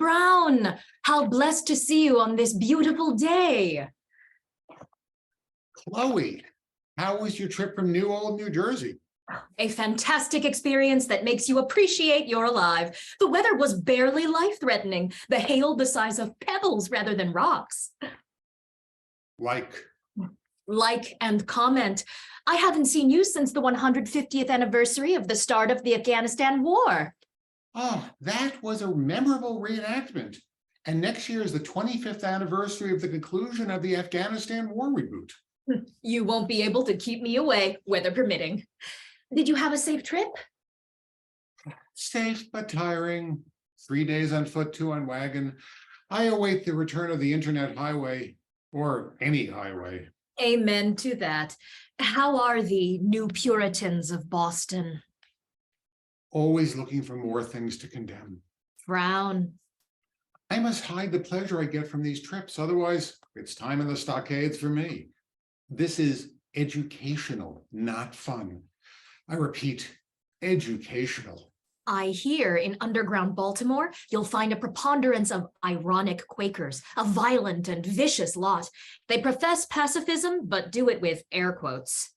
Brown, how blessed to see you on this beautiful day. Chloe, how was your trip from New Jersey? A fantastic experience that makes you appreciate you're alive. The weather was barely life-threatening. The hail the size of pebbles rather than rocks. Like and comment. I haven't seen you since the 150th anniversary of the start of the Afghanistan War. Oh, that was a memorable reenactment. And next year is the 25th anniversary of the conclusion of the Afghanistan War reboot. You won't be able to keep me away, weather permitting. Did you have a safe trip? Safe but tiring. 3 days on foot, 2 on wagon. I await the return of the internet highway, or any highway. Amen to that. How are the New Puritans of Boston? Always looking for more things to condemn. Frown. I must hide the pleasure I get from these trips. Otherwise, it's time in the stockades for me. This is educational, not fun. I repeat, educational. I hear in underground Baltimore, you'll find a preponderance of ironic Quakers, a violent and vicious lot. They profess pacifism, but do it with air quotes.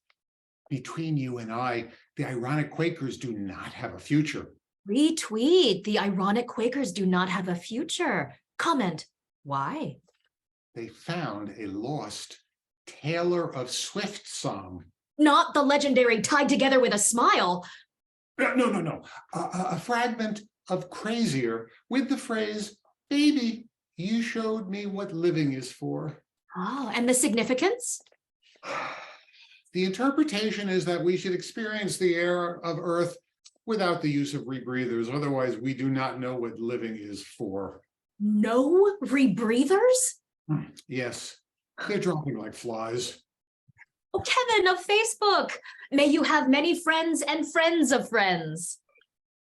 Between you and I, the ironic Quakers do not have a future. Retweet, the ironic Quakers do not have a future. Comment, why? They found a lost Taylor of Swift song. Not the legendary Tied Together with a Smile. No. A fragment of Crazier with the phrase, "Baby, you showed me what living is for." Oh, and the significance? The interpretation is that we should experience the air of Earth without the use of rebreathers. Otherwise, we do not know what living is for. No rebreathers? Yes, they're dropping like flies. Oh, Kevin of Facebook, may you have many friends and friends of friends.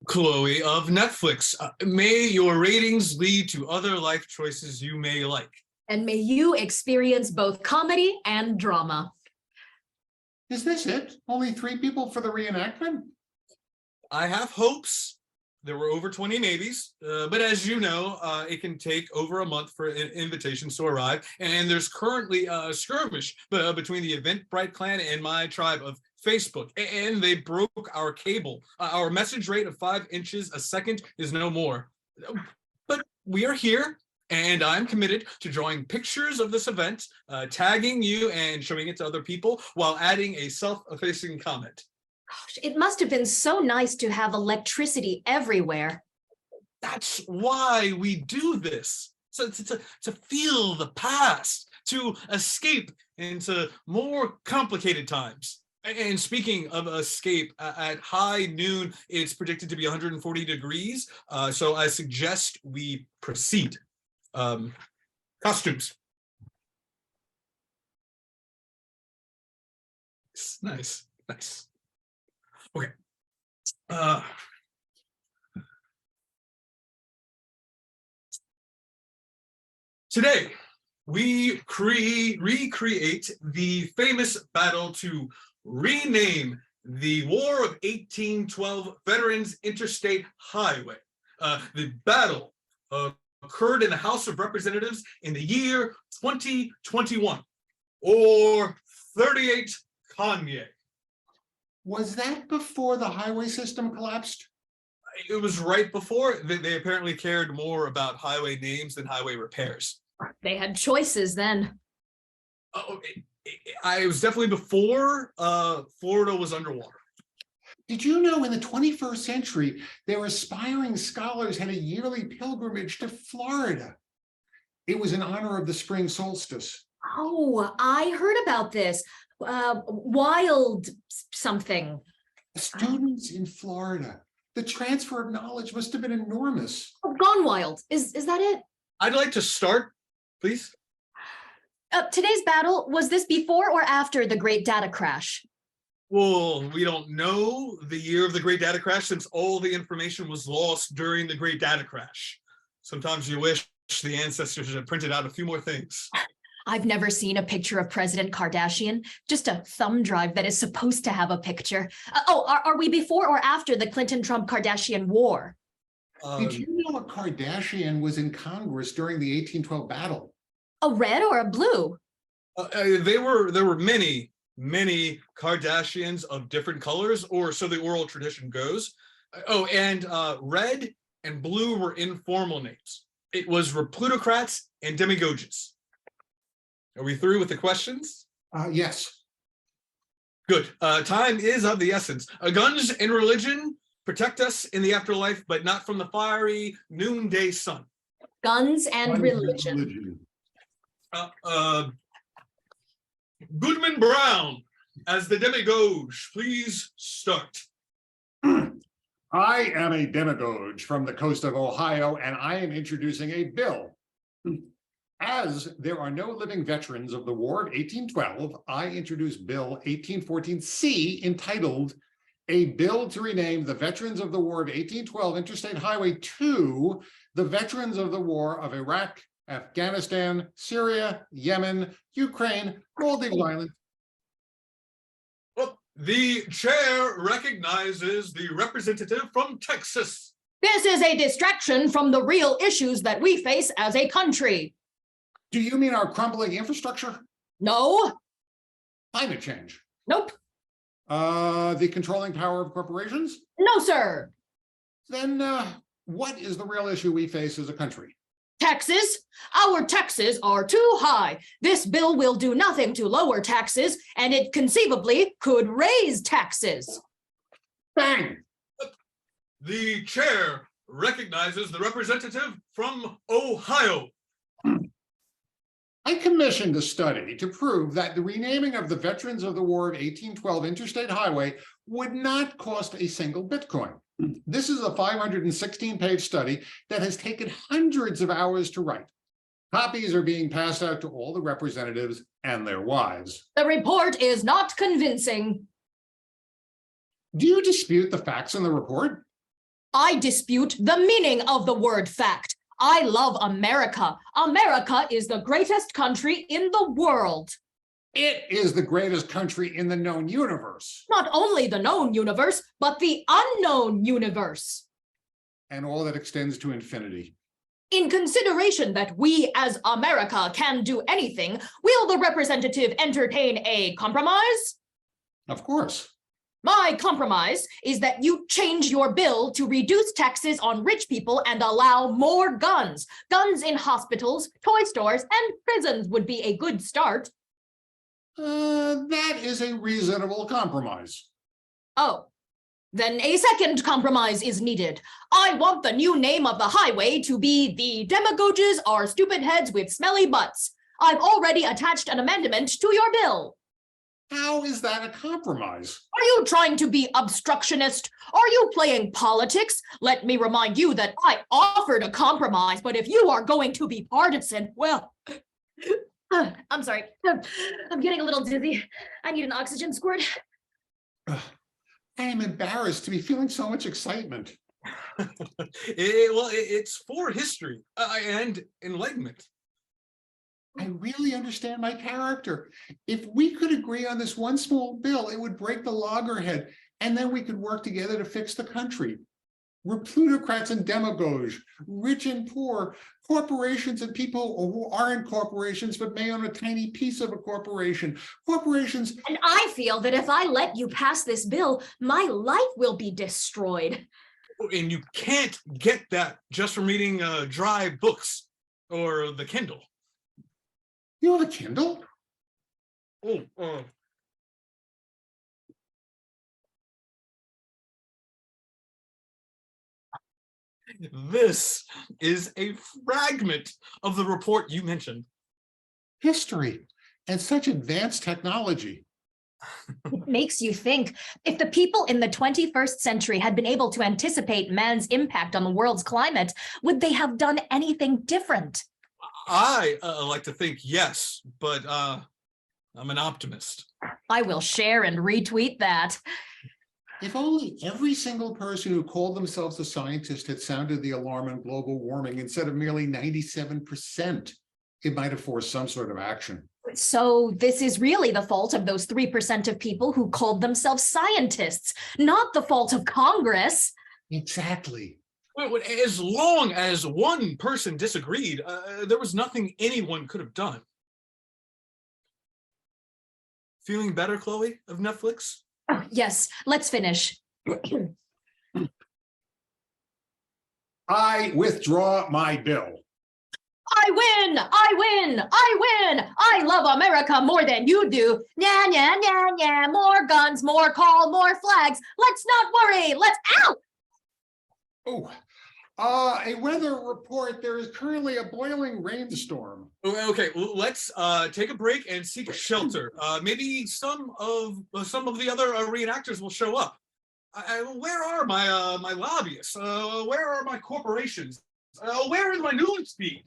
Chloe of Netflix, may your ratings lead to other life choices you may like. And may you experience both comedy and drama. Is this it? Only 3 people for the reenactment? I have hopes. There were over 20 maybes, but as you know, it can take over a month for invitations to arrive. And there's currently a skirmish between the Eventbrite clan and my tribe of Facebook, and they broke our cable. Our message rate of 5 inches a second is no more. But we are here, and I'm committed to drawing pictures of this event, tagging you and showing it to other people while adding a self-effacing comment. Gosh, it must have been so nice to have electricity everywhere. That's why we do this. So to feel the past, to escape into more complicated times. And speaking of escape, at high noon, it's predicted to be 140 degrees. So I suggest we proceed. Costumes. Nice. Okay. Today, we recreate the famous battle to rename the War of 1812 Veterans Interstate Highway. The battle occurred in the House of Representatives in the year 2021, or 38 Kanye. Was that before the highway system collapsed? It was right before. They apparently cared more about highway names than highway repairs. They had choices then. Oh, it was definitely before Florida was underwater. Did you know in the 21st century, their aspiring scholars had a yearly pilgrimage to Florida? It was in honor of the spring solstice. Oh, I heard about this. Wild something. Students in Florida. The transfer of knowledge must have been enormous. Oh, Gone Wild. Is that it? I'd like to start, please. Today's battle, was this before or after the Great Data Crash? Well, we don't know the year of the Great Data Crash since all the information was lost during the Great Data Crash. Sometimes you wish the ancestors had printed out a few more things. I've never seen a picture of President Kardashian, just a thumb drive that is supposed to have a picture. Are we before or after the Clinton-Trump-Kardashian war? Did you know a Kardashian was in Congress during the 1812 battle? A red or a blue? There were many Kardashians of different colors, or so the oral tradition goes. Oh, and red and blue were informal names. It was Replutocrats and Demagoges. Are we through with the questions? Yes. Good. Time is of the essence. Guns and religion protect us in the afterlife, but not from the fiery noonday sun. Guns and religion. Goodman Brown, as the demagogue, please start. I am a demagogue from the coast of Ohio, and I am introducing a bill. As there are no living veterans of the War of 1812, I introduce Bill 1814C entitled "A Bill to Rename the Veterans of the War of 1812 Interstate Highway to the Veterans of the War of Iraq, Afghanistan, Syria, Yemen, Ukraine, Maldives Island." Well, the chair recognizes the representative from Texas. This is a distraction from the real issues that we face as a country. Do you mean our crumbling infrastructure? No, Climate change? nope, The controlling power of corporations? no, sir. Then what is the real issue we face as a country? Taxes. Our taxes are too high. This bill will do nothing to lower taxes, and it conceivably could raise taxes. Bang! The chair recognizes the representative from Ohio. I commissioned a study to prove that the renaming of the Veterans of the War of 1812 Interstate Highway would not cost a single Bitcoin. This is a 516-page study that has taken hundreds of hours to write. Copies are being passed out to all the representatives and their wives. The report is not convincing. Do you dispute the facts in the report? I dispute the meaning of the word fact. I love America. America is the greatest country in the world. It is the greatest country in the known universe. Not only the known universe, but the unknown universe. And all that extends to infinity. In consideration that we as America can do anything, will the representative entertain a compromise? Of course. My compromise is that you change your bill to reduce taxes on rich people and allow more guns. Guns in hospitals, toy stores, and prisons would be a good start. That is a reasonable compromise. Oh, then a second compromise is needed. I want the new name of the highway to be "The Demagogues Are Stupid Heads with Smelly Butts." I've already attached an amendment to your bill. How is that a compromise? Are you trying to be obstructionist? Are you playing politics? Let me remind you that I offered a compromise, but if you are going to be partisan, well, I'm sorry. I'm getting a little dizzy. I need an oxygen squirt. I am embarrassed to be feeling so much excitement. It's for history and enlightenment. I really understand my character. If we could agree on this one small bill, it would break the loggerhead, and then we could work together to fix the country. We're plutocrats and demagogues, rich and poor, corporations and people who aren't corporations but may own a tiny piece of a corporation. Corporations. And I feel that if I let you pass this bill, my life will be destroyed. And you can't get that just from reading dry books or the Kindle. You have a Kindle? This is a fragment of the report you mentioned. History and such advanced technology. It makes you think, if the people in the 21st century had been able to anticipate man's impact on the world's climate, would they have done anything different? I like to think yes, but I'm an optimist. I will share and retweet that. If only every single person who called themselves a scientist had sounded the alarm on global warming instead of merely 97%, it might have forced some sort of action. So this is really the fault of those 3% of people who called themselves scientists, not the fault of Congress. Exactly. As long as one person disagreed, there was nothing anyone could have done. Feeling better, Chloe, of Netflix? Oh, yes, let's finish. I withdraw my bill. I win! I win! I win! I love America more than you do. Nya, nya, nya, nya. More guns, more call, more flags. Let's not worry. Let's out! Oh, a weather report. There is currently a boiling rainstorm. Okay, let's take a break and seek shelter. Maybe some of the other reenactors will show up. Where are my lobbyists? Where are my corporations? Where is my news feed?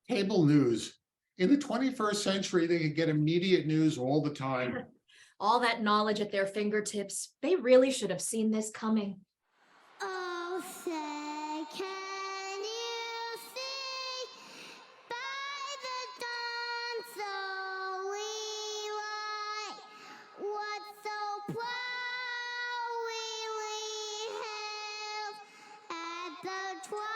Cable news. In the 21st century, they can get immediate news all the time. All that knowledge at their fingertips. They really should have seen this coming. Oh, say, can you see by the dawn's early light what so proudly we hailed at the twilight's